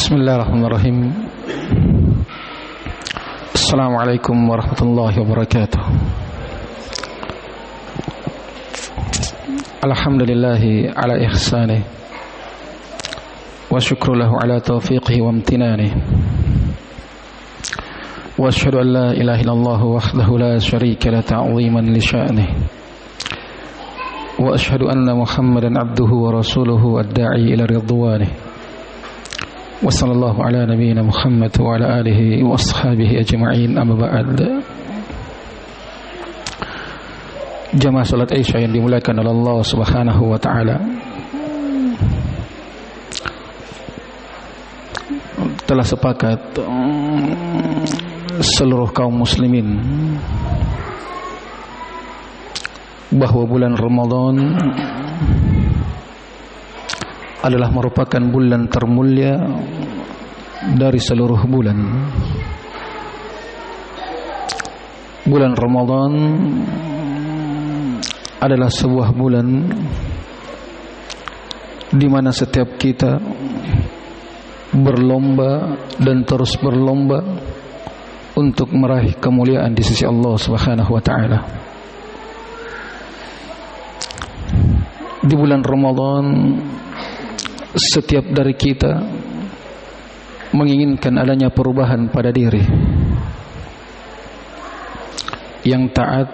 Bismillahirrahmanirrahim. Assalamualaikum warahmatullahi wabarakatuh. Alhamdulillahi ala ihsanih wa syukru lahu ala taufiqihi wa amtinanih. Wa asyhadu an la ilaha illallah wahdahu la syarika la ta'ziman li sya'nih. Wa asyhadu anna Muhammadan abduhu wa rasuluhu ad-da'i ila ridwanih. Wa sallallahu ala nabiyyina Muhammad wa ala alihi wa ashabihi ajma'in, amma ba'd. Jamaah salat Isya yang dimuliakan oleh Allah Subhanahu wa taala, telah sepakat seluruh kaum muslimin bahwa bulan Ramadan adalah merupakan bulan termulia dari seluruh bulan. Bulan Ramadan adalah sebuah bulan di mana setiap kita berlomba dan terus berlomba untuk meraih kemuliaan di sisi Allah Subhanahu wa taala. Di bulan Ramadan setiap dari kita menginginkan adanya perubahan pada diri. Yang taat,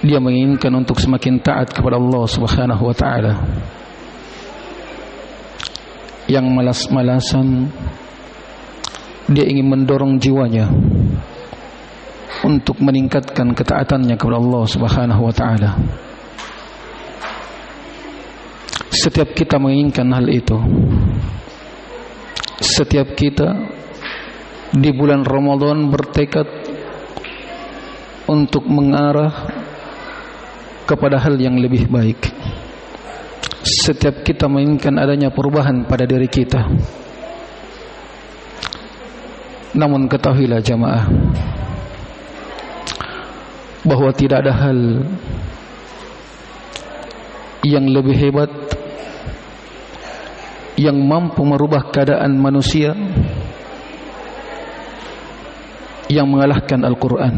dia menginginkan untuk semakin taat kepada Allah Subhanahu wa taala. Yang malas-malasan, dia ingin mendorong jiwanya untuk meningkatkan ketaatannya kepada Allah Subhanahu wa taala. Setiap kita menginginkan hal itu. Setiap kita di bulan Ramadan bertekad untuk mengarah kepada hal yang lebih baik. Setiap kita menginginkan adanya perubahan pada diri kita. Namun ketahuilah jamaah, bahwa tidak ada hal yang lebih hebat yang mampu merubah keadaan manusia yang mengalahkan Al-Quran.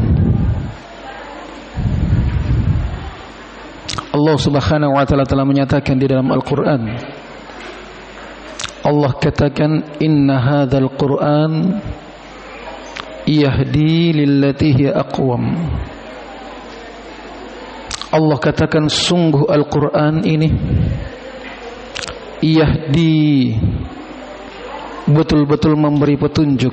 Allah Subhanahu wa ta'ala telah menyatakan di dalam Al-Quran, Allah katakan, inna hadzal Quran yahdi lillati hiya aqwam. Allah katakan, sungguh Al-Quran ini yahdi, betul-betul memberi petunjuk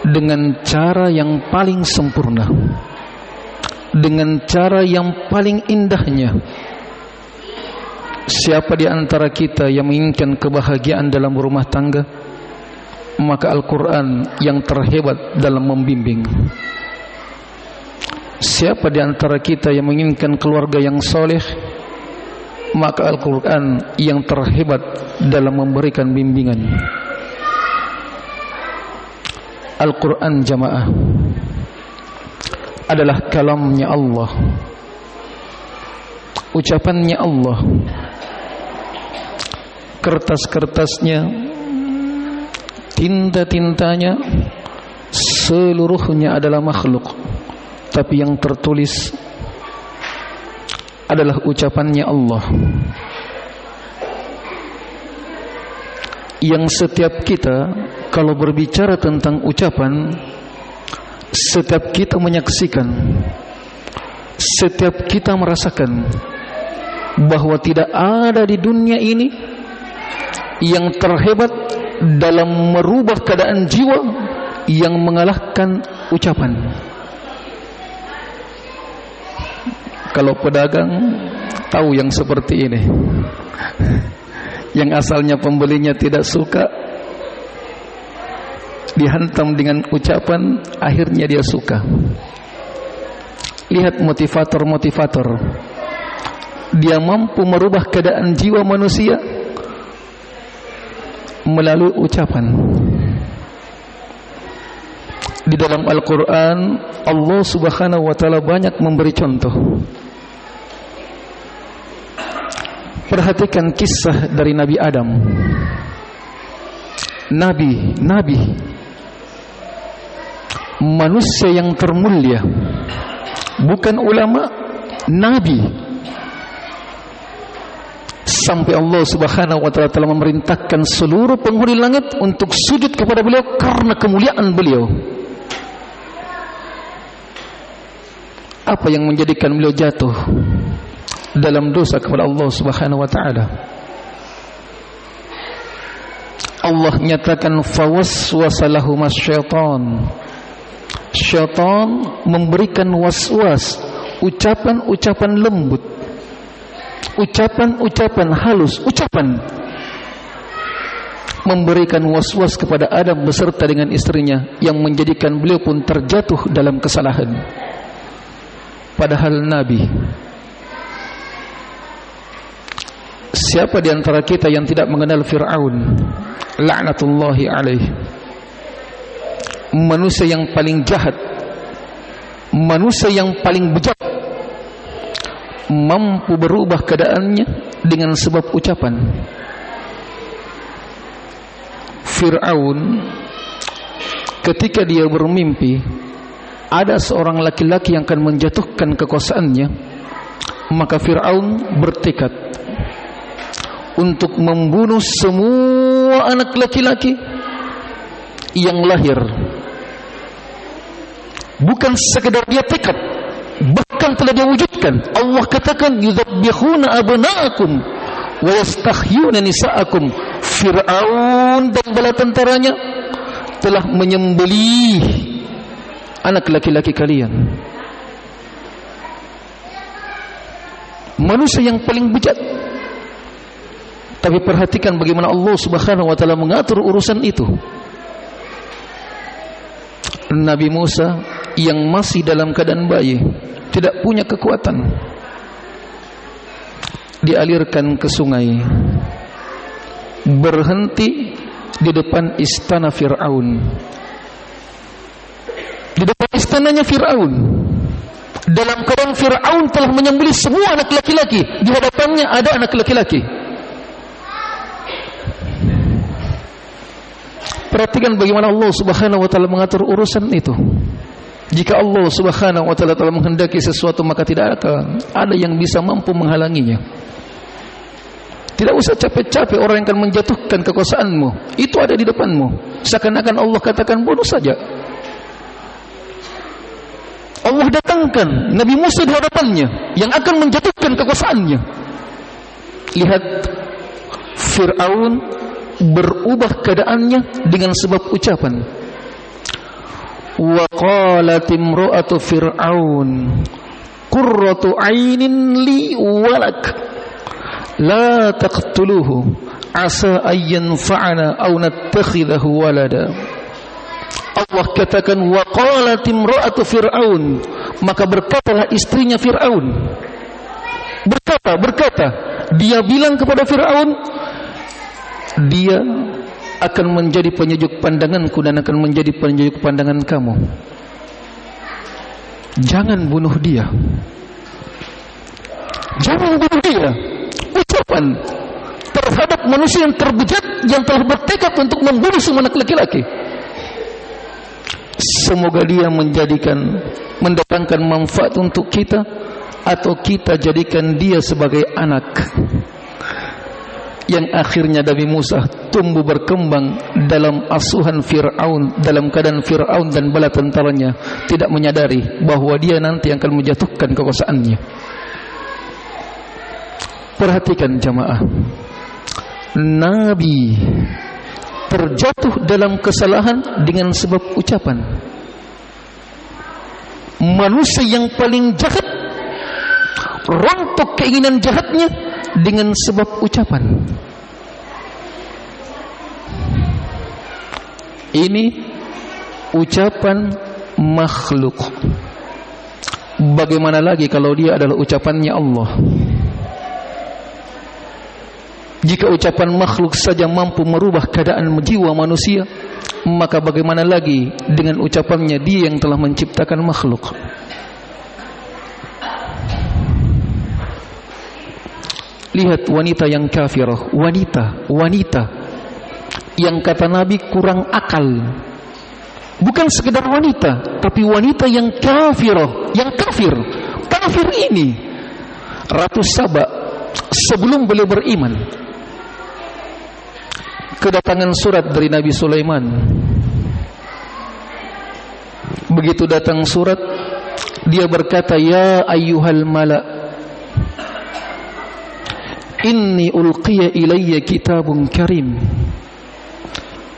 dengan cara yang paling sempurna, dengan cara yang paling indahnya. Siapa di antara kita yang menginginkan kebahagiaan dalam rumah tangga, maka Al-Quran yang terhebat dalam membimbing. Siapa di antara kita yang menginginkan keluarga yang soleh, maka Al-Quran yang terhebat dalam memberikan bimbingan. Al-Quran jamaah adalah kalamnya Allah, ucapannya Allah. Kertas-kertasnya, tinta-tintanya, seluruhnya adalah makhluk, tapi yang tertulis adalah ucapannya Allah, yang setiap kita kalau berbicara tentang ucapan, setiap kita menyaksikan, setiap kita merasakan bahwa tidak ada di dunia ini yang terhebat dalam merubah keadaan jiwa yang mengalahkan ucapan. Kalau pedagang tahu yang seperti ini, yang asalnya pembelinya tidak suka, dihantam dengan ucapan, akhirnya dia suka. Lihat motivator-motivator, dia mampu merubah keadaan jiwa manusia melalui ucapan. Di dalam Al-Quran, Allah Subhanahu wa ta'ala banyak memberi contoh. Perhatikan kisah dari Nabi Adam. Nabi manusia yang termulia, bukan ulama, nabi. Sampai Allah Subhanahu wa taala telah memerintahkan seluruh penghuni langit untuk sujud kepada beliau karena kemuliaan beliau. Apa yang menjadikan beliau jatuh dalam dosa kepada Allah Subhanahu wa taala? Allah nyatakan fawaswasa lahumas syaitan. Syaitan memberikan waswas, ucapan-ucapan lembut, ucapan-ucapan halus, memberikan waswas kepada Adam beserta dengan istrinya yang menjadikan beliau pun terjatuh dalam kesalahan. Padahal Nabi, siapa di antara kita yang tidak mengenal Fir'aun laknatullahi alaih? Manusia yang paling jahat, manusia yang paling bejat, mampu berubah keadaannya dengan sebab ucapan. Fir'aun ketika dia bermimpi ada seorang laki-laki yang akan menjatuhkan kekuasaannya, maka Fir'aun bertekad untuk membunuh semua anak laki-laki yang lahir. Bukan sekedar dia tekad, bahkan telah dia wujudkan. Allah katakan yudzabbihuna abna'akum wa yastahyuna nisa'akum. Fir'aun dan bala tentaranya telah menyembelih anak laki-laki kalian. Manusia yang paling bejat. Tapi perhatikan bagaimana Allah Subhanahu wa taala mengatur urusan itu. Nabi Musa yang masih dalam keadaan bayi, tidak punya kekuatan, dialirkan ke sungai, berhenti di depan istana Fir'aun. Di depan istananya Fir'aun, dalam keadaan Fir'aun telah menyembelih semua anak laki-laki. Di hadapannya ada anak laki-laki. Perhatikan bagaimana Allah Subhanahu wa taala mengatur urusan itu. Jika Allah Subhanahu wa taala telah menghendaki sesuatu, maka tidak akan ada yang bisa mampu menghalanginya. Tidak usah capek-capek orang yang akan menjatuhkan kekuasaanmu. Itu ada di depanmu. Seakan-akan Allah katakan bunuh saja. Allah datangkan Nabi Musa di hadapannya yang akan menjatuhkan kekuasaannya. Lihat, Fir'aun berubah keadaannya dengan sebab ucapan. Wa qalat imra'atu fir'aun qurratu 'ainin li walak la taqtuluhu asa an yanfa'ana aw nattakhidahu walada. Allah katakan wa qalat imra'atu fir'aun, maka berkatalah istrinya Fir'aun. Berkata, dia bilang kepada Fir'aun, dia akan menjadi penyejuk pandanganku dan akan menjadi penyejuk pandangan kamu. Jangan bunuh dia. Jangan bunuh dia. Ucapan terhadap manusia yang terbejat, yang telah bertekad untuk membunuh semua anak laki-laki. Semoga dia mendatangkan manfaat untuk kita, atau kita jadikan dia sebagai anak. Yang akhirnya Nabi Musa tumbuh berkembang dalam asuhan Fir'aun, dalam keadaan Fir'aun dan bala tentaranya tidak menyadari bahwa dia nanti akan menjatuhkan kekuasaannya. Perhatikan jamaah, Nabi terjatuh dalam kesalahan dengan sebab ucapan. Manusia yang paling jahat rontok keinginan jahatnya dengan sebab ucapan. Ini ucapan makhluk. Bagaimana lagi kalau dia adalah ucapannya Allah? Jika ucapan makhluk saja mampu merubah keadaan jiwa manusia, maka bagaimana lagi dengan ucapannya dia yang telah menciptakan makhluk? Lihat wanita yang kafirah, wanita yang kata Nabi kurang akal. Bukan sekedar wanita, tapi wanita yang kafirah, yang kafir. Kafir ini Ratu Saba sebelum beliau beriman, kedatangan surat dari Nabi Sulaiman. Begitu datang surat, dia berkata, ya ayyuhal mala' inni ulqiya ilayya kitabun karim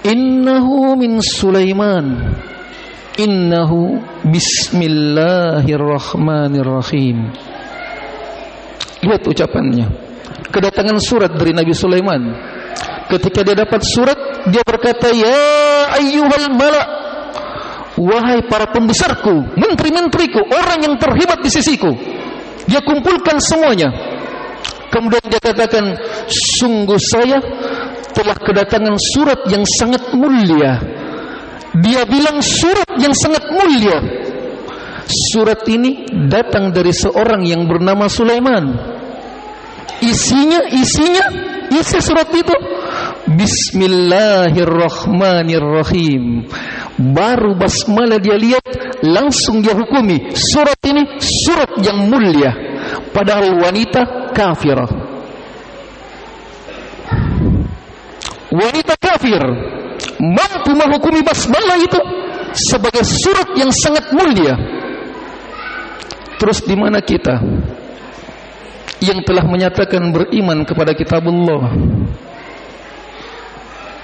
innahu min Sulaiman innahu bismillahirrahmanirrahim. Lihat ucapannya. Kedatangan surat dari Nabi Sulaiman. Ketika dia dapat surat, dia berkata, ya ayyuhal mala', wahai para pembesarku, menteri-menteriku, orang yang terhebat di sisiku. Dia kumpulkan semuanya. Kemudian dia katakan, sungguh saya telah kedatangan surat yang sangat mulia. Dia bilang surat yang sangat mulia. Surat ini datang dari seorang yang bernama Sulaiman. Isi surat itu Bismillahirrahmanirrahim. Baru basmalah dia lihat, langsung dia hukumi surat ini surat yang mulia, padahal wanita kafirah. Wanita kafir mampu menghukumi basmalah itu sebagai surat yang sangat mulia. Terus di mana kita yang telah menyatakan beriman kepada kitabullah,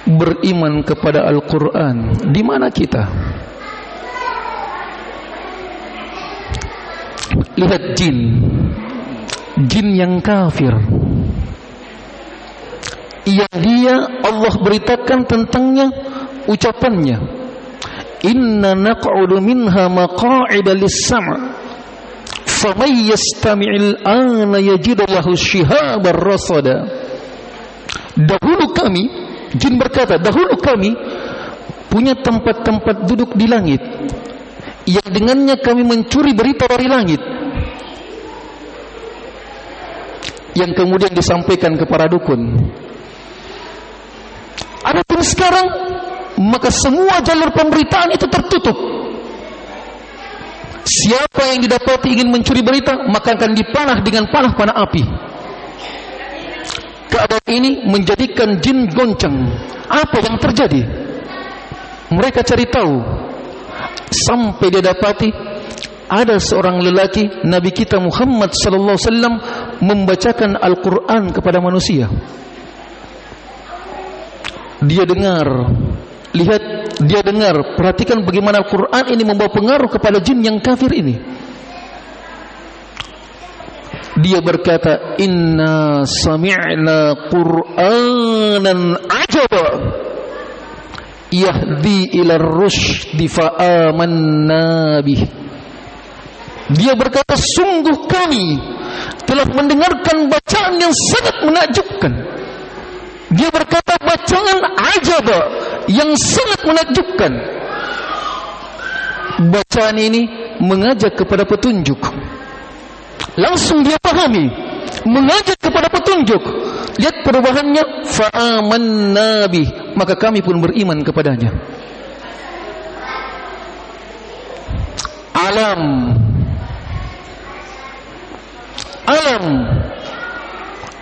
beriman kepada Al-Quran? Di mana kita? Lihat jin yang kafir, yang dia Allah beritakan tentangnya, ucapannya, inna naq'udu minha maqa'ida lis-sam' faman yastami'il ana yajid lahu shihaban rasada. Dahulu kami, jin berkata, dahulu kami punya tempat-tempat duduk di langit yang dengannya kami mencuri berita dari langit, yang kemudian disampaikan kepada dukun. Adapun sekarang, maka semua jalur pemberitaan itu tertutup. Siapa yang didapati ingin mencuri berita, maka akan dipanah dengan panah api. Keadaan ini menjadikan jin goncang. Apa yang terjadi? Mereka cari tahu, sampai dia dapati ada seorang lelaki, Nabi kita Muhammad sallallahu alaihi wasallam, membacakan Al-Quran kepada manusia. Dia dengar, lihat, dia dengar, perhatikan bagaimana Al-Quran ini membawa pengaruh kepada jin yang kafir ini. Dia berkata, inna sami'na Qur'anan ajaba yahdi ila rusydi fa'amanna bih. Dia berkata, sungguh kami telah mendengarkan bacaan yang sangat menakjubkan. Dia berkata, bacaan ajaba, yang sangat menakjubkan. Bacaan ini mengajak kepada petunjuk. Langsung dia pahami, mengajak kepada petunjuk. Lihat perubahannya, fa'amanna bih, maka kami pun beriman kepadanya. Alam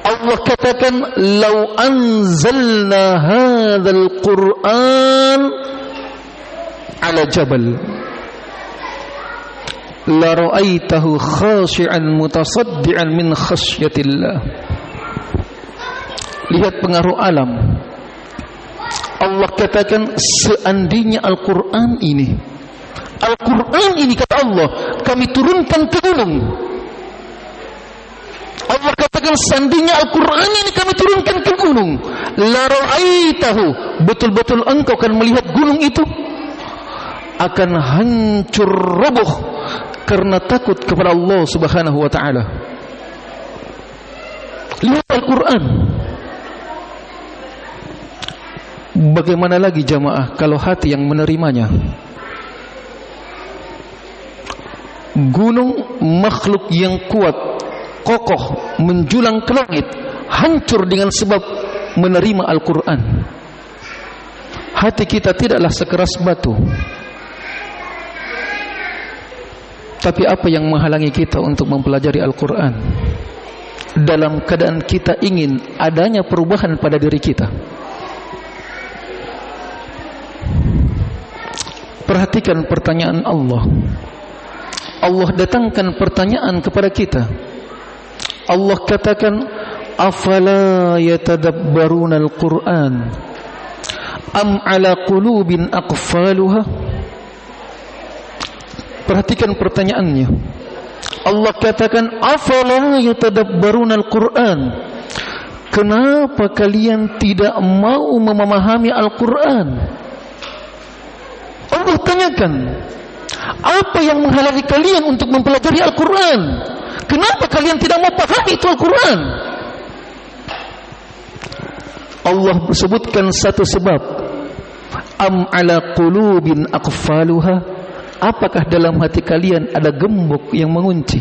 Allah katakan, lau anzalna hadzal Qur'an ala jabal la ra'aitahu khashi'an mutasaddian min khasyatillah. Lihat pengaruh alam. Allah katakan, seandainya Al-Quran ini kata Allah, kami turunkan ke gunung. Allah katakan, seandainya Al-Quran ini kami turunkan ke gunung, la ra'aitahu, betul-betul engkau akan melihat gunung itu akan hancur roboh karena takut kepada Allah Subhanahu wa ta'ala. Lihat Al-Quran. Bagaimana lagi jamaah kalau hati yang menerimanya? Gunung, makhluk yang kuat, kokoh, menjulang ke langit, hancur dengan sebab menerima Al-Quran. Hati kita tidaklah sekeras batu. Tapi apa yang menghalangi kita untuk mempelajari Al-Quran? Dalam keadaan kita ingin adanya perubahan pada diri kita. Perhatikan pertanyaan Allah. Allah datangkan pertanyaan kepada kita. Allah katakan, afala yatadabbaruna al-Quran am ala qulubin aqfaluha. Perhatikan pertanyaannya. Allah katakan, afala yatadabbaruna al-Quran. Kenapa kalian tidak mau memahami Al-Quran? Allah tanyakan, apa yang menghalangi kalian untuk mempelajari Al-Quran? Kenapa kalian tidak mau pahami itu Al-Quran? Allah sebutkan satu sebab. Am ala qulubin aqfaluha. Apakah dalam hati kalian ada gembok yang mengunci?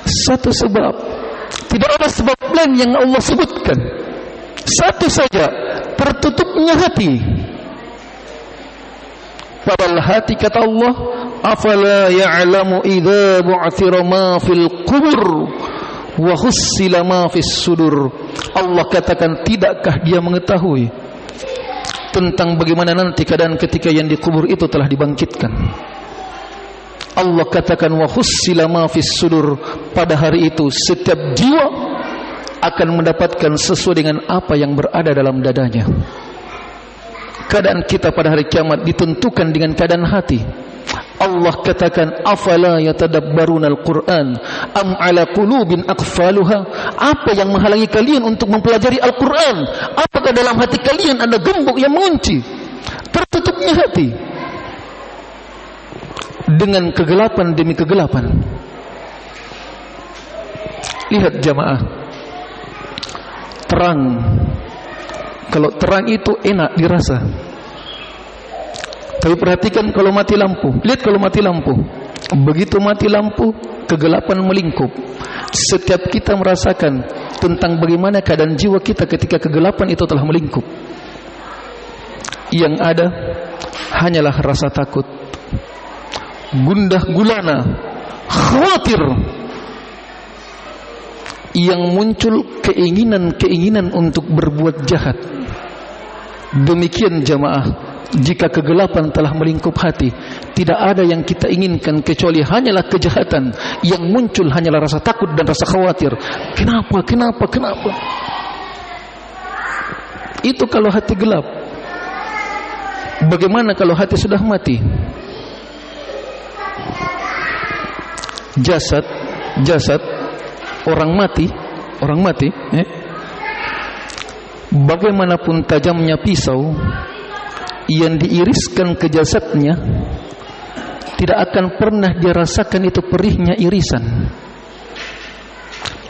Satu sebab. Tidak ada sebab lain yang Allah sebutkan. Satu saja, tertutupnya hati. Padahal hati, kata Allah, afala ya'lamu idza bu'thira ma fil qubur wa hussila ma fis sudur. Allah katakan, tidakkah dia mengetahui tentang bagaimana nanti keadaan ketika yang dikubur itu telah dibangkitkan. Allah katakan, wa hussila ma fis sudur. Pada hari itu setiap jiwa akan mendapatkan sesuai dengan apa yang berada dalam dadanya. Keadaan kita pada hari kiamat ditentukan dengan keadaan hati. Allah katakan, afala yatadabbaruna al-Quran am ala qulubin aqfaluha. Apa yang menghalangi kalian untuk mempelajari Al-Quran? Apakah dalam hati kalian ada gembok yang mengunci? Tertutupnya hati dengan kegelapan demi kegelapan. Lihat jamaah, terang. Kalau terang itu enak dirasa. Tapi perhatikan kalau mati lampu. Lihat kalau mati lampu. Begitu mati lampu, kegelapan melingkup. Setiap kita merasakan tentang bagaimana keadaan jiwa kita ketika kegelapan itu telah melingkup. Yang ada hanyalah rasa takut, gundah gulana, khawatir. Yang muncul keinginan-keinginan untuk berbuat jahat. Demikian jamaah, jika kegelapan telah melingkup hati, tidak ada yang kita inginkan kecuali hanyalah kejahatan. Yang muncul hanyalah rasa takut dan rasa khawatir. Kenapa? Itu kalau hati gelap. Bagaimana kalau hati sudah mati? Jasad orang mati, bagaimanapun tajamnya pisau yang diiriskan ke jasadnya, tidak akan pernah dirasakan itu perihnya irisan.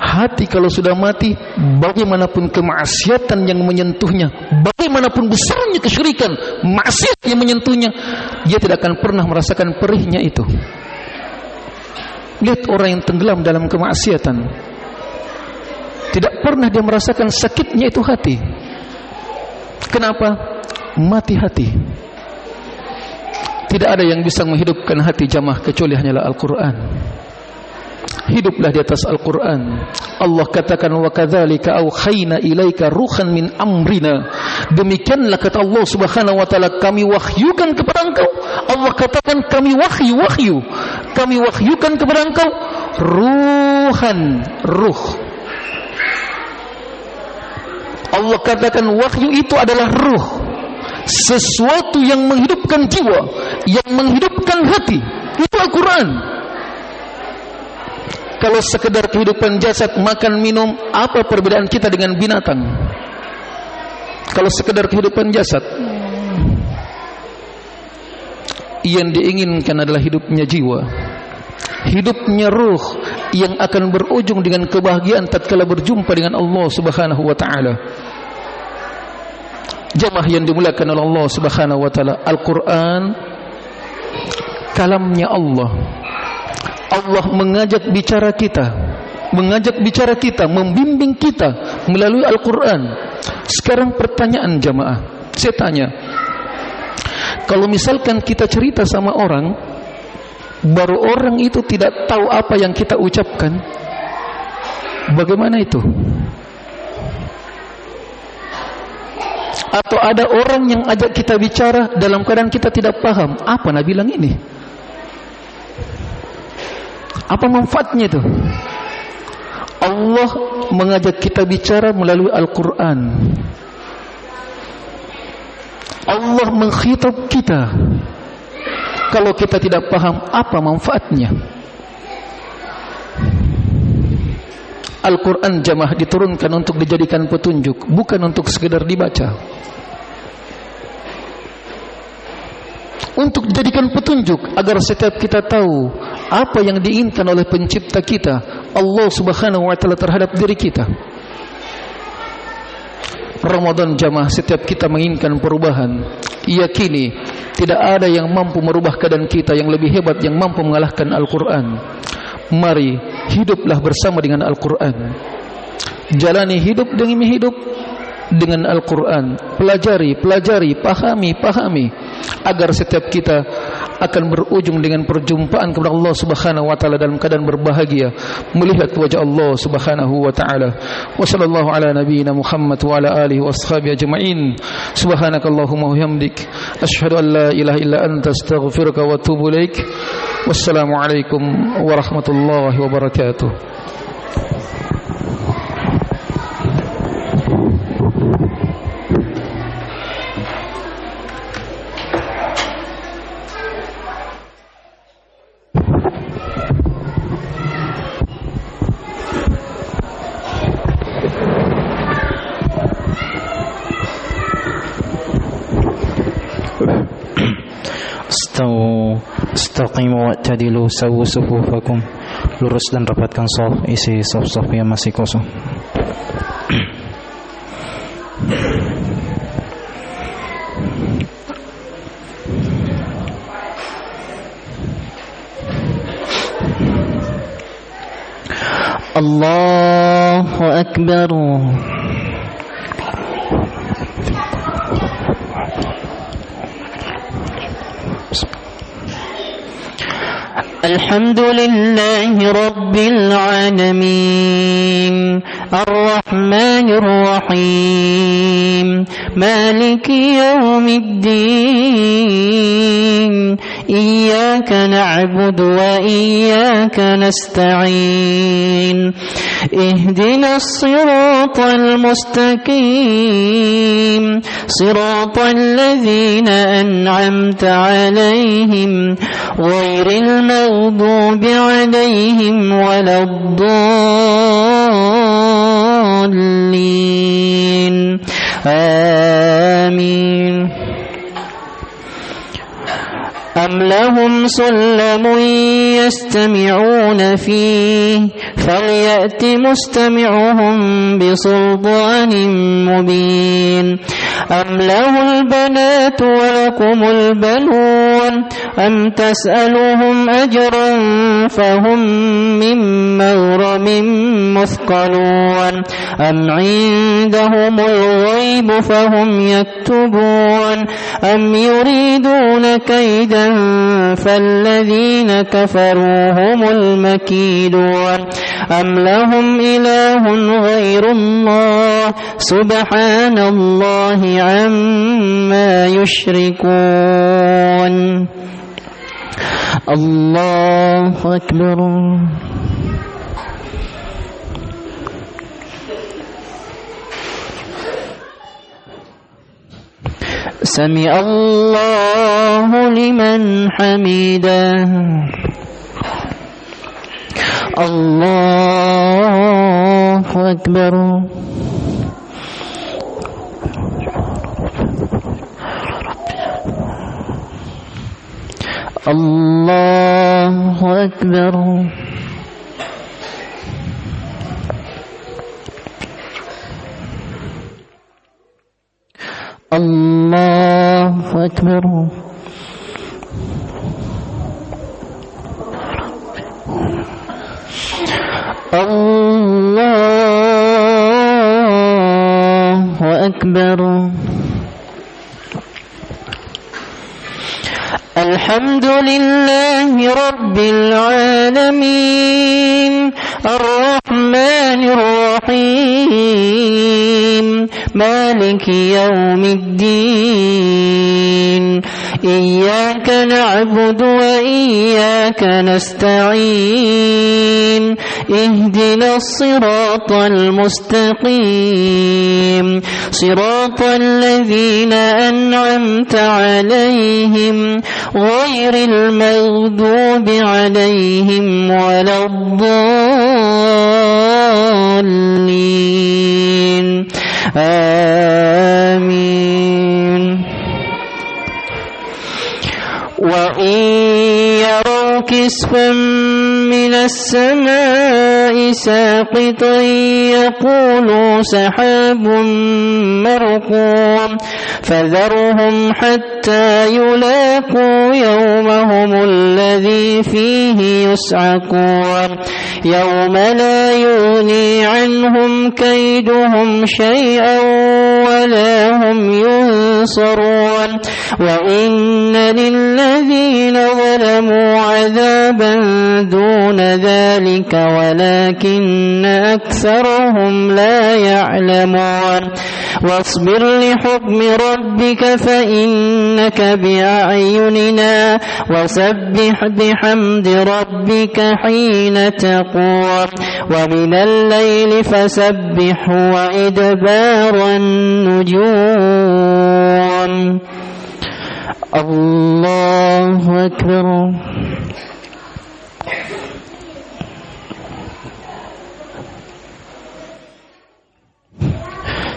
Hati kalau sudah mati, bagaimanapun kemaksiatan yang menyentuhnya, bagaimanapun besarnya kesyirikan, maksiat yang menyentuhnya, dia tidak akan pernah merasakan perihnya itu. Lihat orang yang tenggelam dalam kemaksiatan, tidak pernah dia merasakan sakitnya itu hati. Kenapa? Mati hati. Tidak ada yang bisa menghidupkan hati jamaah kecuali hanyalah Al-Quran. Hiduplah di atas Al-Quran. Allah katakan, wa kadzalika auhayna ilaika ruhan min amrina. Demikianlah kata Allah Subhanahu wa taala, kami wahyukan kepada engkau. Allah katakan, kami wahyu. Kami wahyukan kepada engkau ruhan, ruh. Allah katakan wahyu itu adalah ruh, sesuatu yang menghidupkan jiwa, yang menghidupkan hati. Itu Al-Quran. Kalau sekedar kehidupan jasad, makan, minum, apa perbedaan kita dengan binatang? Kalau sekedar kehidupan jasad, yang diinginkan adalah hidupnya jiwa, hidupnya ruh, yang akan berujung dengan kebahagiaan tatkala berjumpa dengan Allah Subhanahu wa taala. Jamaah yang dimuliakan oleh Allah Subhanahu wa taala, Al-Quran kalamnya Allah. Allah mengajak bicara kita mengajak bicara kita, membimbing kita melalui Al-Quran. Sekarang pertanyaan jamaah, saya tanya, kalau misalkan kita cerita sama orang, baru orang itu tidak tahu apa yang kita ucapkan, bagaimana itu? Atau ada orang yang ajak kita bicara dalam keadaan kita tidak paham, apa Nabi bilang ini? Apa manfaatnya itu? Allah mengajak kita bicara melalui Al-Quran. Allah mengkhitab kita. Kalau kita tidak paham, apa manfaatnya? Al-Quran jamaah diturunkan untuk dijadikan petunjuk, bukan untuk sekedar dibaca. Untuk dijadikan petunjuk agar setiap kita tahu apa yang diinginkan oleh pencipta kita, Allah Subhanahu wa taala, terhadap diri kita. Ramadan jamaah, setiap kita menginginkan perubahan, yakini tidak ada yang mampu merubah keadaan kita yang lebih hebat, yang mampu mengalahkan Al-Quran. Mari hiduplah bersama dengan Al-Quran. Jalani hidup demi hidup dengan Al-Quran. Pelajari, pahami, agar setiap kita akan berujung dengan perjumpaan kepada Allah Subhanahu wa taala dalam keadaan berbahagia, melihat wajah Allah Subhanahu wa taala. Wa sallallahu ala nabiyyina Muhammad wa ala alihi washabihi ajma'in. Subhanakallahumma wa bihamdik, asyhadu an la ilaha illa anta, astaghfiruka wa atubu ilaik. Wassalamu alaikum warahmatullahi wabarakatuh. Istaqimu wa'tadilu, sawu sufufakum. Lurus dan rapatkan shaf, isi shaf-shaf yang masih kosong. Allahu Akbar. الحمد لله رب العالمين الرحمن الرحيم مالك يوم الدين إياك نعبد وإياك نستعين اهدنا الصراط المستقيم صراط الذين أنعمت عليهم غير المغضوب عليهم ولا الضالين آمين. أم لهم سلم يستمعون فيه فليأت مستمعهم بسلطان مبين. أم له البنات ولكم البنون أم تسألهم أجرا فهم من مغرم مثقلون أم عندهم الغيب فهم يكتبون أم يريدون كيدا فالذين كفروا هم المكيدون أم لهم إله غير الله سبحان الله عما يشركون. الله أكبر. سمع الله لمن حمده. الله أكبر. الله أكبر. الله أكبر. الله أكبر. الحمد لله رب العالمين الرحمن الرحيم مالك يوم الدين إياك نعبد وإياك نستعين اهدنا الصراط المستقيم صراط الذين أنعمت عليهم غير المغضوب عليهم ولا الضالين آمين. وإن يروا كسفا من السماء ساقطا يقولوا سحاب مركوم فذرهم حتى يلاقوا يومهم الذي فيه يصعقون يوم لا يغني عنهم كيدهم شيئا ولا هم ينصرون وإن للذين ظلموا عذابا دون ذلك ولكن أكثرهم لا يعلمون واصبر لحكم ربك فإنك بأعيننا وسبح بحمد ربك حين تقوم ومن الليل فسبح وإدبار النجوم. الله أكبر.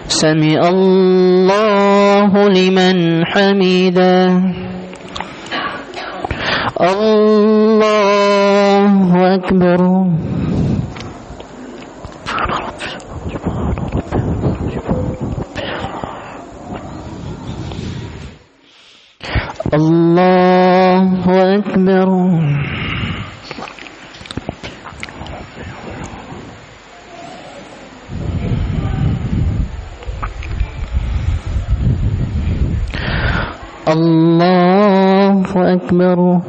سمع الله لمن حمده. الله أكبر. الله أكبر. الله أكبر.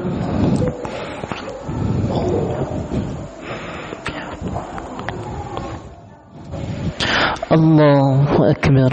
الله أكبر.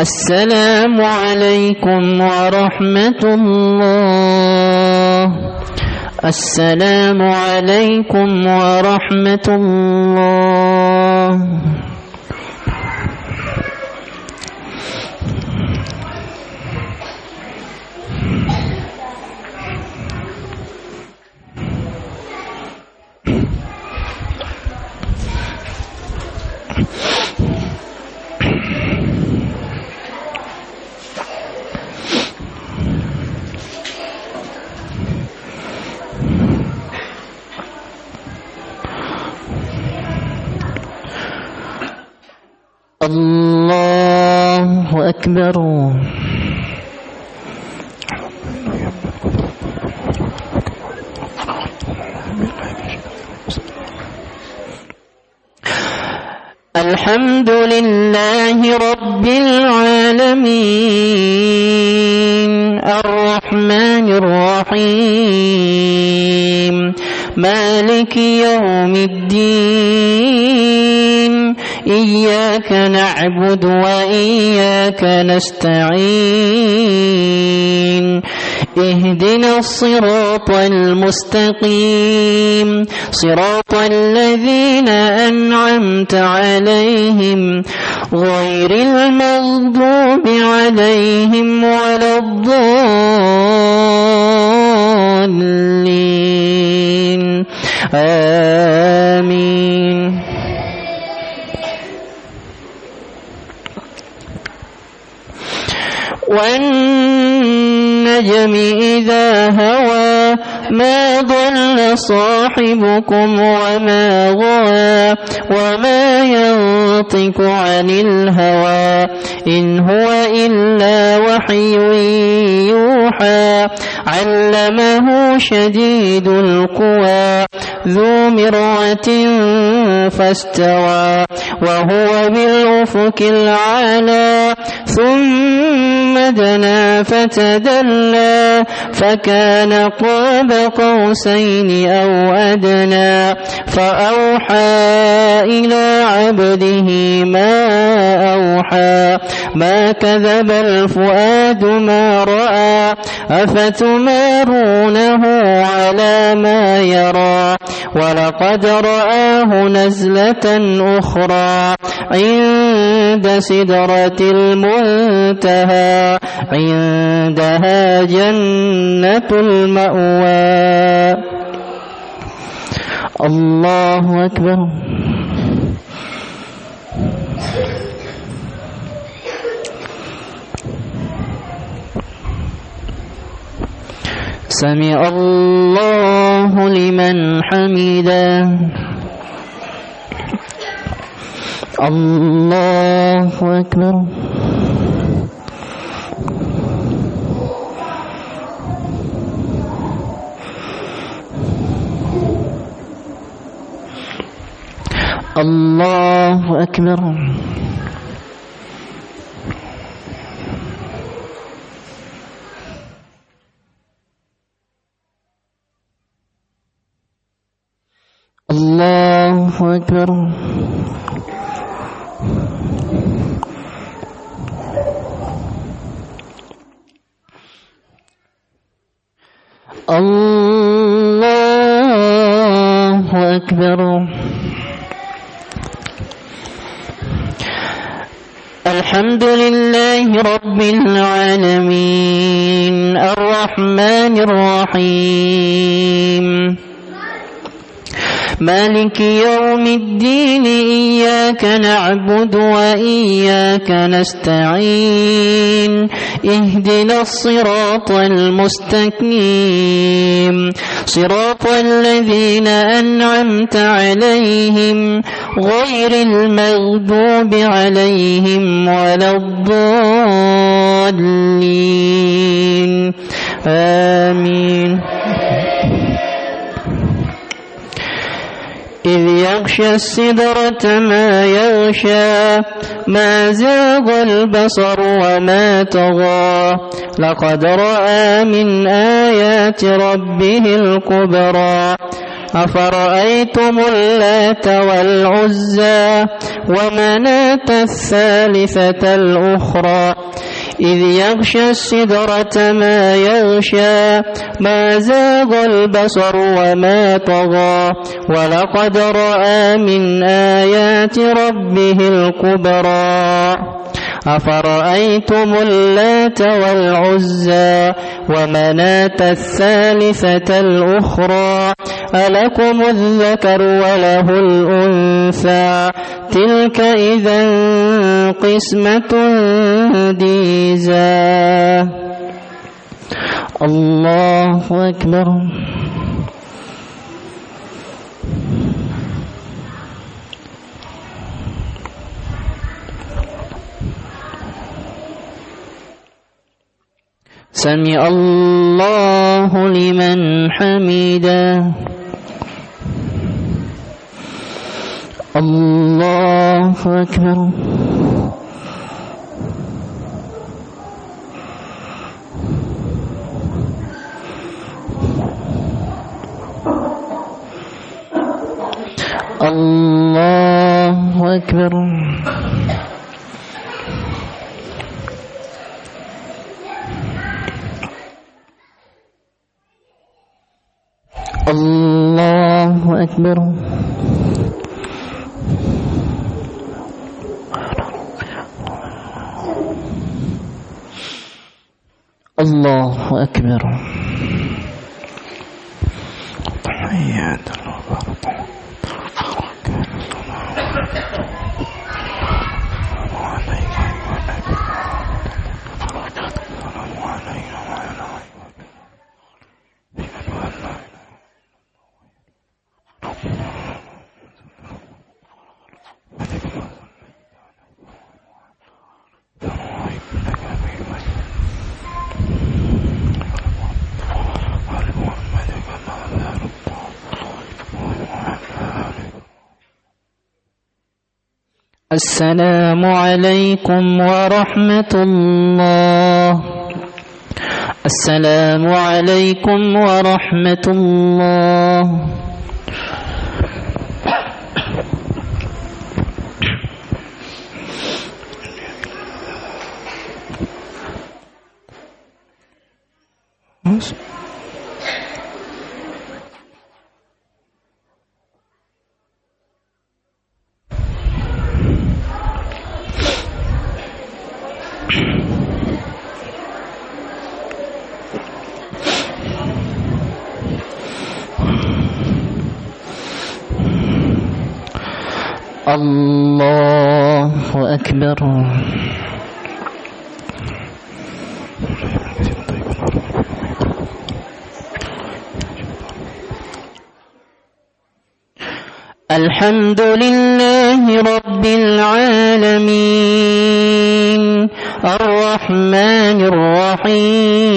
السلام عليكم ورحمة الله. السلام عليكم ورحمة الله. الله أكبر. الحمد لله رب العالمين الرحمن الرحيم مالك يوم الدين إياك نعبد وإياك نستعين اهدنا الصراط المستقيم صراط الذين أنعمت عليهم غير المغضوب عليهم ولا الضالين آمين. والنجم إذا هوى ما ضل صاحبكم وما غوى وما ينطق عن الهوى إن هو إلا وحي يوحى علمه شديد القوى ذو مرة فاستوى وهو بالأفق الأعلى ثم دنا فتدلى فكان قاب قوسين أو أدنى فأوحى إلى عبده ما أوحى ما كذب الفؤاد ما رأى أفتمارونه على ما يرى ولقد رآه نزلة أخرى عند سدرة المنتهى عندها جنة المأوى. الله أكبر. سمع الله لمن حمده. الله أكبر. الله أكبر. الله أكبر. الله أكبر. الحمد لله رب العالمين الرحمن الرحيم مالك يوم الدين إياك نعبد وإياك نستعين اهدنا الصراط المستقيم صراط الذين أنعمت عليهم غير المغضوب عليهم ولا الضالين آمين. إذ يغشى السدرة ما يغشى ما زاغ البصر وما طغى لقد رأى من آيات ربه الكبرى أفرأيتم اللات والعزى ومناة الثالثة الأخرى إذ يغشى السدرة ما يغشى ما زاغ البصر وما طغى ولقد رأى من آيات ربه الكبرى أفرأيتم اللات والعزى ومناة الثالثة الأخرى ألكم الذكر وله الأنثى تلك إذا قسمة ديزى. الله أكبر. سمع الله لمن حمده. الله أكبر. الله أكبر. الله أكبر. الله أكبر. حياة الله. السلام عليكم ورحمة الله. السلام عليكم ورحمة الله. الله أكبر. الحمد لله رب العالمين الرحمن الرحيم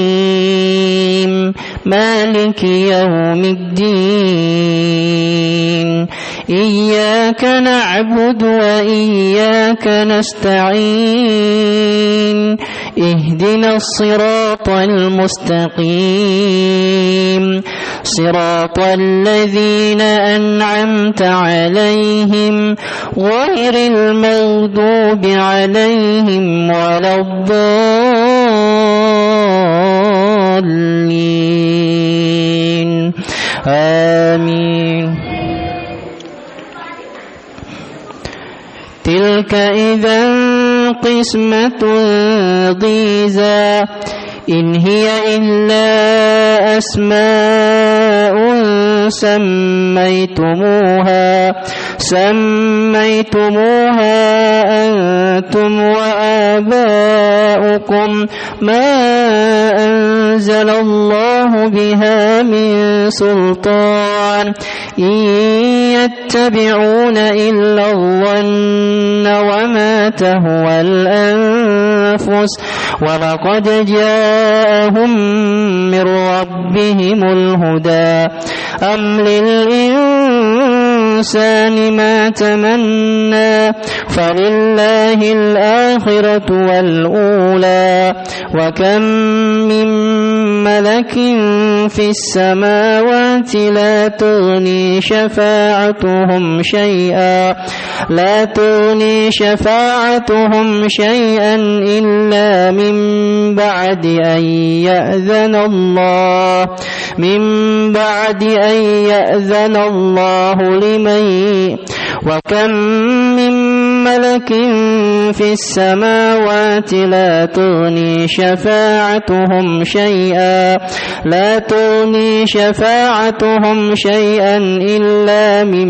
مالك يوم الدين إياك نعبد وإياك نستعين اهدنا الصراط المستقيم صراط الذين أنعمت عليهم غير المغضوب عليهم ولا الضالين آمين. تلك إذا قسمة ضيزى إن هي إلا أسماء سميتموها أنتم وآباؤكم ما أنزل الله بها من سلطان إن يتبعون إلا الظن وما تهوى الأنفس ولقد جاءهم من ربهم الهدى أم للإنسان ما تمنى فلله الآخرة والأولى وكم من ملك في السماوات لا تغني شفاعتهم شيئا إلا من بعد أن يأذن الله لمن وكم من ملك في السماوات لا تغني شفاعتهم شيئا إلا من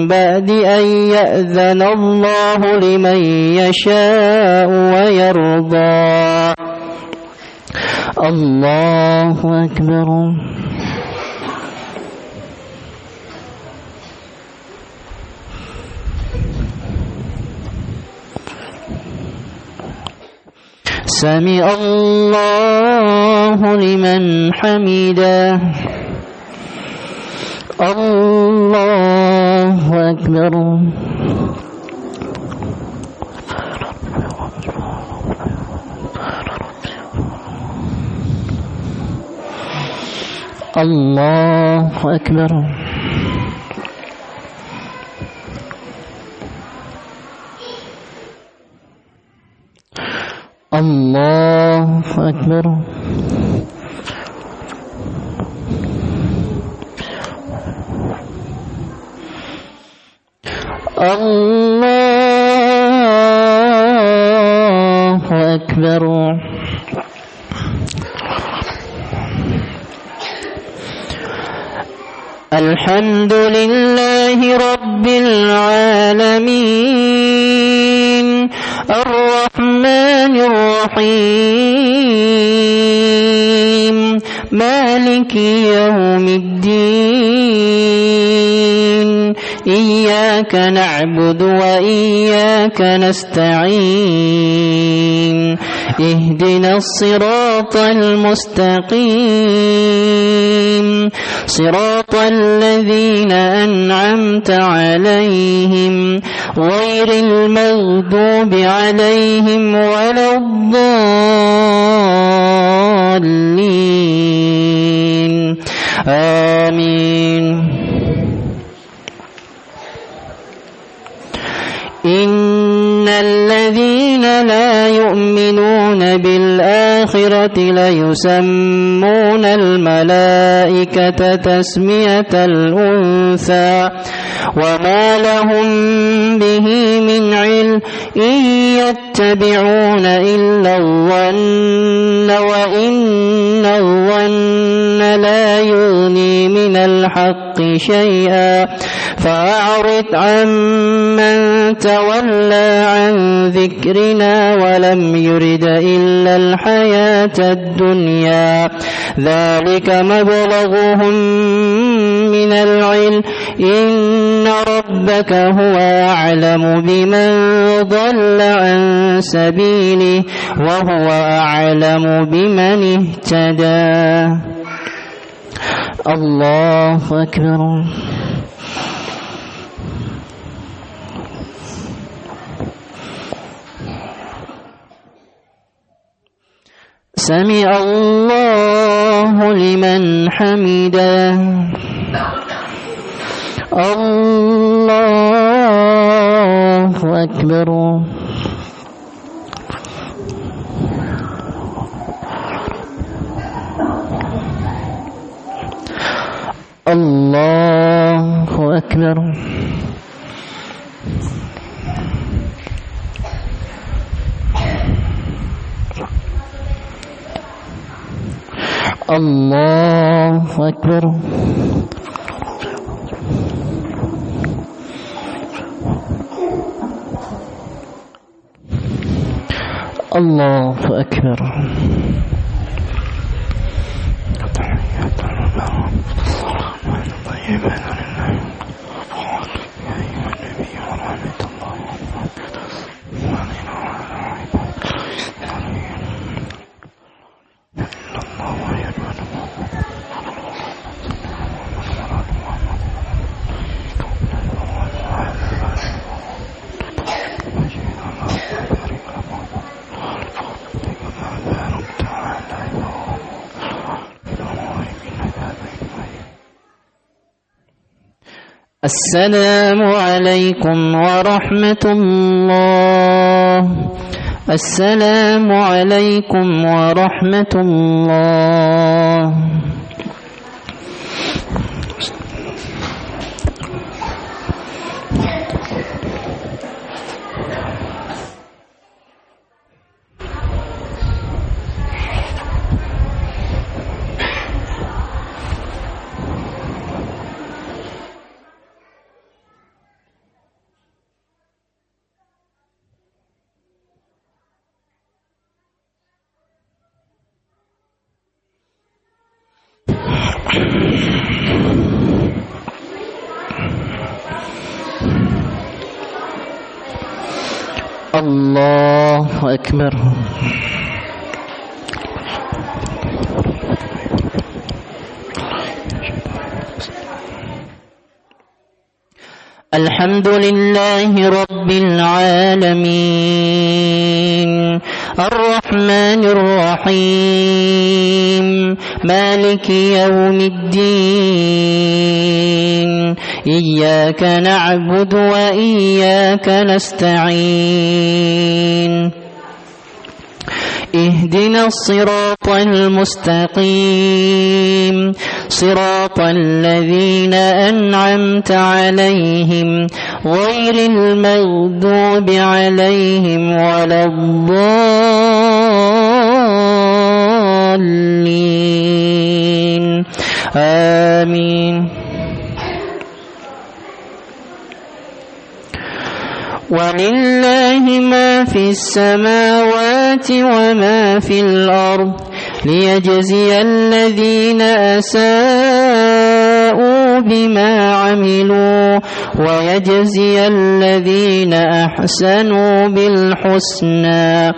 بعد أن يأذن الله لمن يشاء ويرضى. الله أكبر. سمع الله لمن حمده. الله أكبر. الله أكبر. الله أكبر. الله أكبر. الحمد لله رب العالمين الرحمن الرحيم مالك يوم الدين إياك نعبد وإياك نستعين اهدنا الصراط المستقيم صراط الذين أنعمت عليهم غير المغضوب عليهم ولا الضالين آمين. إن الذين لا يؤمنون بالآخرة ليسمون الملائكة تسمية الأنثى وما لهم به من علم إن يتبعون إلا الظن وإن الظن لا يغني من الحق شيئا فأعرض عمن تولى عن ذكرنا ولم يرد إلا الحياة الدنيا ذلك مبلغهم من العلم إن ربك هو أعلم بمن ضل عن سبيله وهو أعلم بمن اهتدى. الله أكبر. سمع الله لمن حمده. الله أكبر. الله أكبر. الله أكبر. الله أكبر. السلام عليكم ورحمة الله. السلام عليكم ورحمة الله. الله أكبر. الحمد لله رب العالمين الرحمن الرحيم مالك يوم الدين إياك نعبد وإياك نستعين اهدنا الصراط المستقيم صراط الذين أنعمت عليهم غير المغضوب عليهم ولا الضالين آمين. ولله ما في السماوات وما في الأرض ليجزي الذين أساءوا بما عملوا ويجزي الذين أحسنوا بالحسنى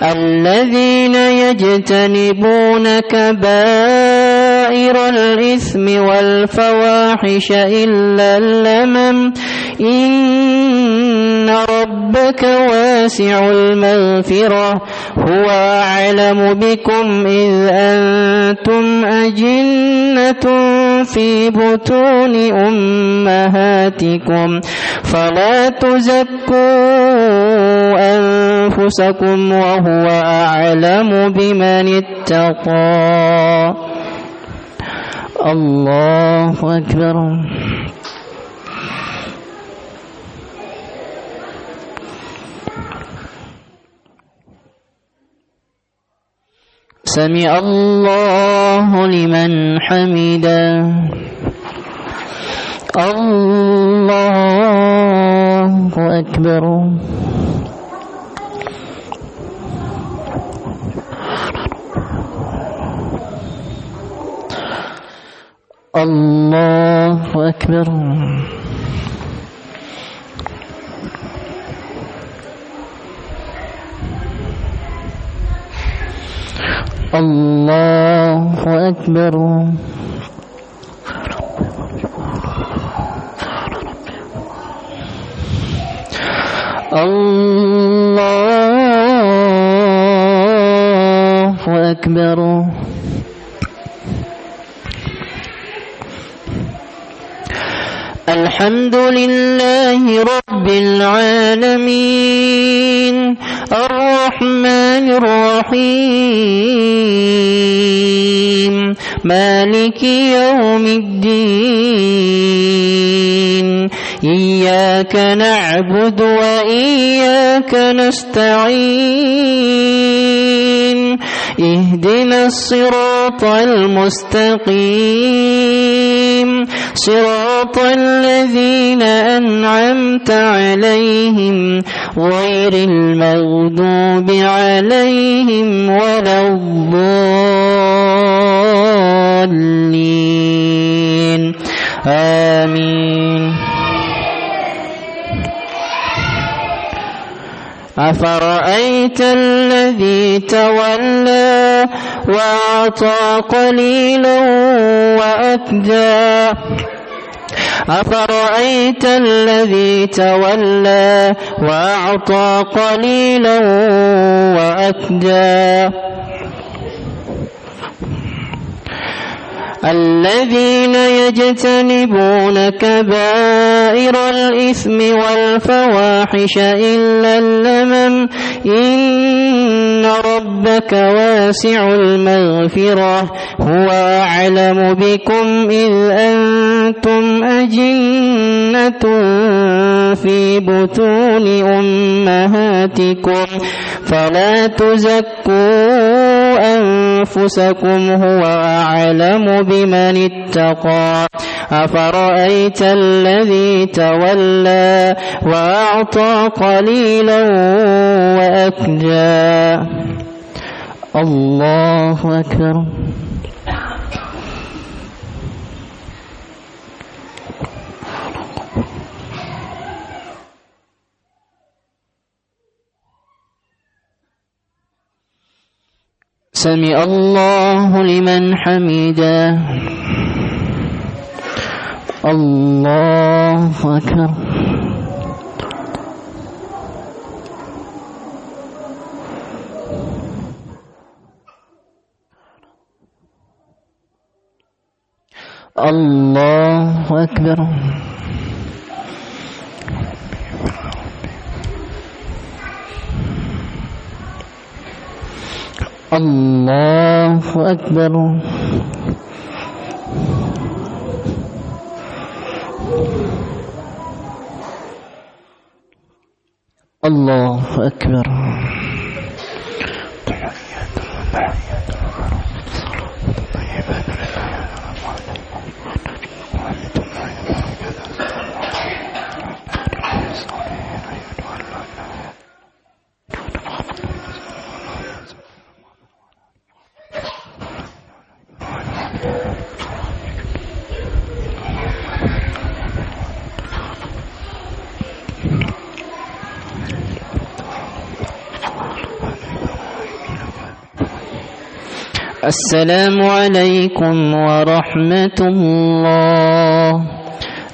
الذين يجتنبون كبائر الإثم والفواحش إلا اللمم إن ربك واسع المغفرة هو أعلم بكم إذ أنتم أجنة في بطون أمهاتكم فلا تزكوا أنفسكم وهو أعلم بمن اتقى. الله أكبر. سمع الله لمن حمده. الله أكبر. الله أكبر. الله أكبر. الله أكبر. الحمد لله رب العالمين الرحمن الرحيم مالك يوم الدين إياك نعبد وإياك نستعين اهدنا الصراط المستقيم صراط الذين أنعمت عليهم غير المغضوب عليهم ولا الضالين آمين. أفرأيت الذي تولى وأعطى قليلا وأكدى أفرأيت الذي تولى وأعطى قليلا وأكدى الذين يجتنبون كبائر الإثم والفواحش إلا اللمم إن ربك واسع المغفرة هو أعلم بكم إذ أنتم أجنة في بطون أمهاتكم فلا تزكوا أنفسكم هو أعلم بمن اتقى. أفرأيت الذي تولى وأعطى قليلا وأكدى. الله أكبر. سمع الله لمن حمده. الله أكبر. الله أكبر. الله أكبر. الله أكبر. السلام عليكم ورحمة الله.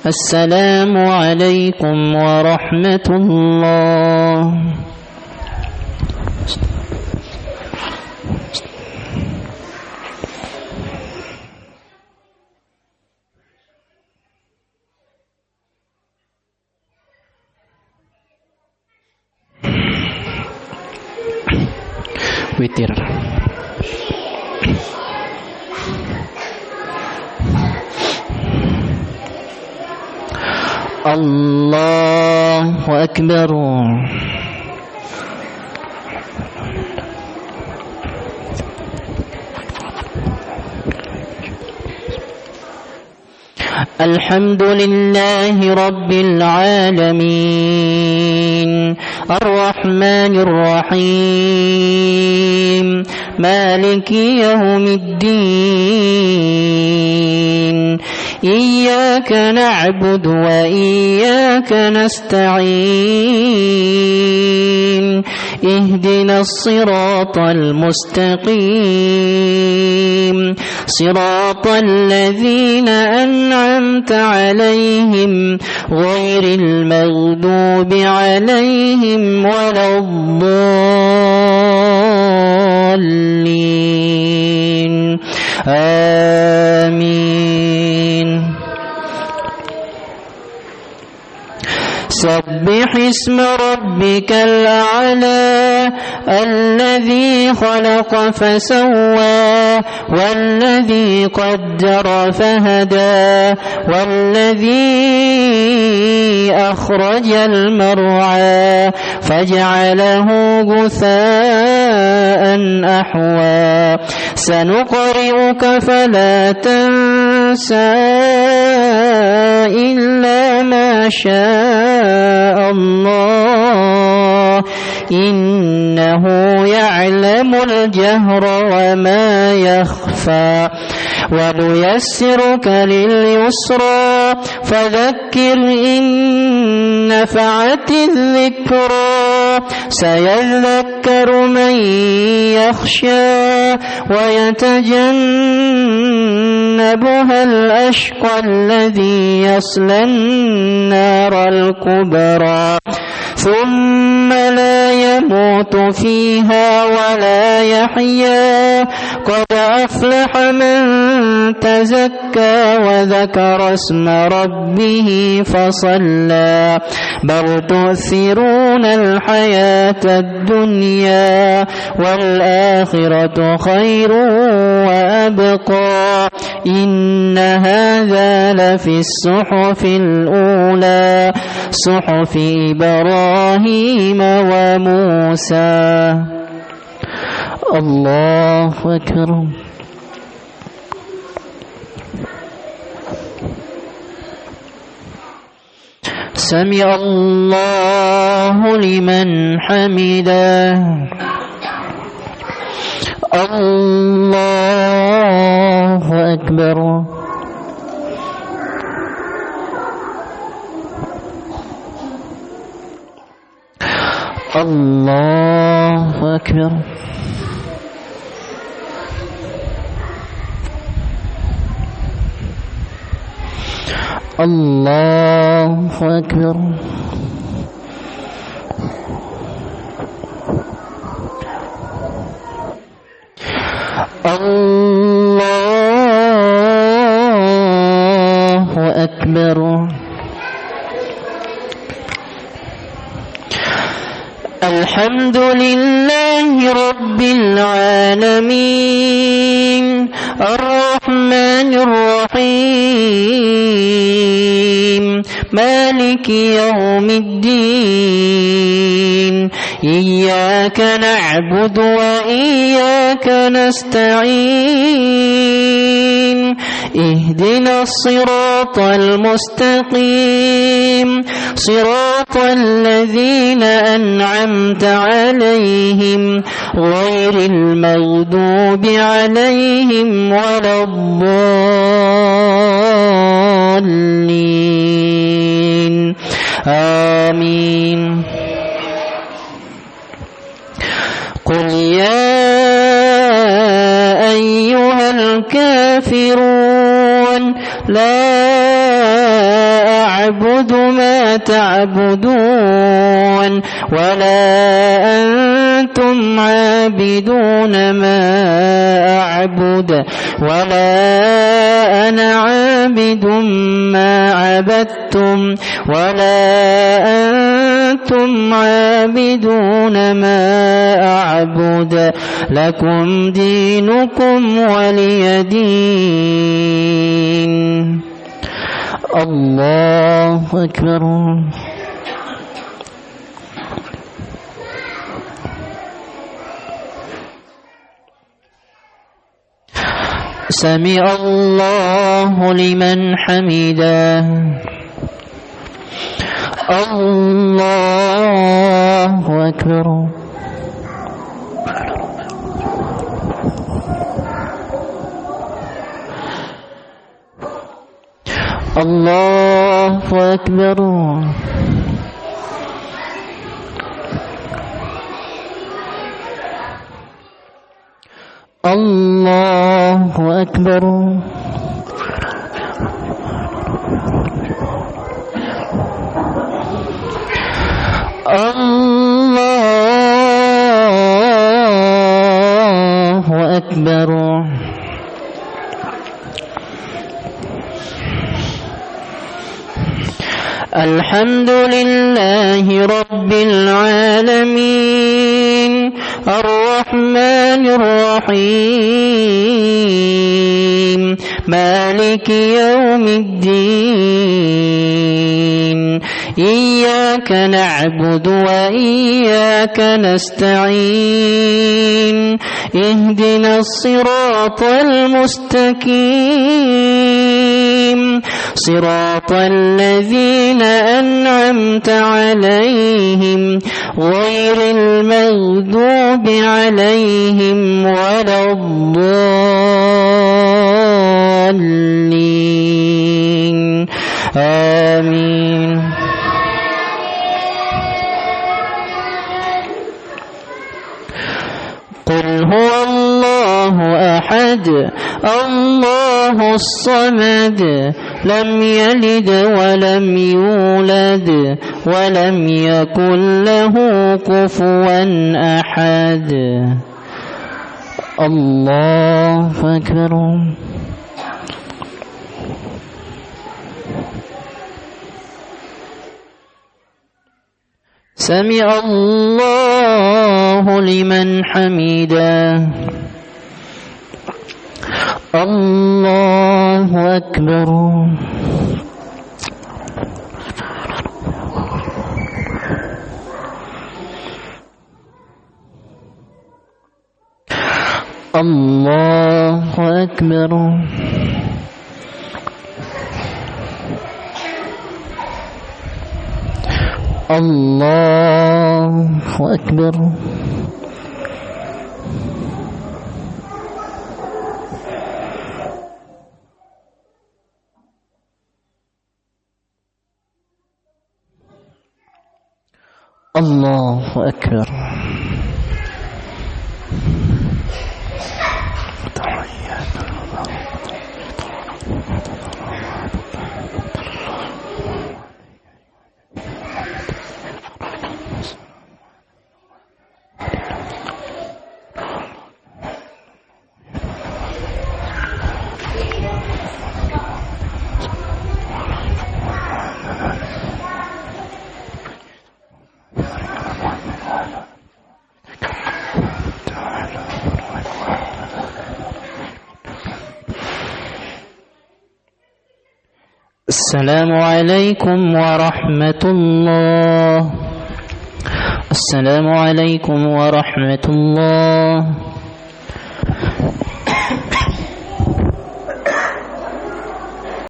السلام عليكم ورحمة الله. Witir. الله أكبر. الحمد لله رب العالمين الرحمن الرحيم مالك يوم الدين إياك نعبد وإياك نستعين اهدنا الصراط المستقيم صراط الذين أنعمت عليهم غير المغضوب عليهم ولا الضالين آمين. سبح اسم ربك الأعلى الذي خلق فسوى والذي قدر فهدى والذي أخرج المرعى فجعله غثاء أحوى سنقرئك فلا تنسى إلا ما شاء الله إنه يعلم الجهر وما يخفى ونيسرك لليسرى فذكر إن نفعت الذكرى سيذكر من يخشى ويتجنبها الأشقى الذي يصلى النار الكبرى ثم لا يموت فيها ولا يحيا قد أفلح من تزكى وذكر اسم ربه فصلى بل تؤثرون الحياة الدنيا والآخرة خير وأبقى إن هذا لفي الصحف الأولى صحف إبراهيم وموسى. الله أكبر. سمع الله لمن حمده. الله أكبر. الله أكبر. الله أكبر. الله أكبر. الحمد لله رب العالمين الرحمن الرحيم مالك يوم الدين إياك نعبد وإياك نستعين اهدنا الصراط المستقيم صراط الذين أنعمت عليهم غير المغضوب عليهم ولا الضالين آمين. قل يا أيها الكافرون لا أعبد ما تعبدون ولا أنتم عابدون ما أعبد ولا أنا عابد ما عبدتم ولا أنتم عابدون ما أعبد لكم دينكم ولي دين. الله أكبر. سمع الله لمن حمده. الله أكبر. الله أكبر. الله أكبر. الله أكبر. الحمد لله رب العالمين الرحمن الرحيم مالك يوم الدين إياك نعبد وإياك نستعين اهدنا الصراط المستقيم صراط الذين أنعمت عليهم غير المغضوب عليهم ولا الضالين آمين. قل هو الله أحد الله الصمد لم يلد ولم يولد ولم يكن له كفوا أحد. الله أكبر. سمع الله لمن حمده. الله أكبر. الله أكبر. الله أكبر. الله أكبر. السلام عليكم ورحمة الله. السلام عليكم ورحمة الله.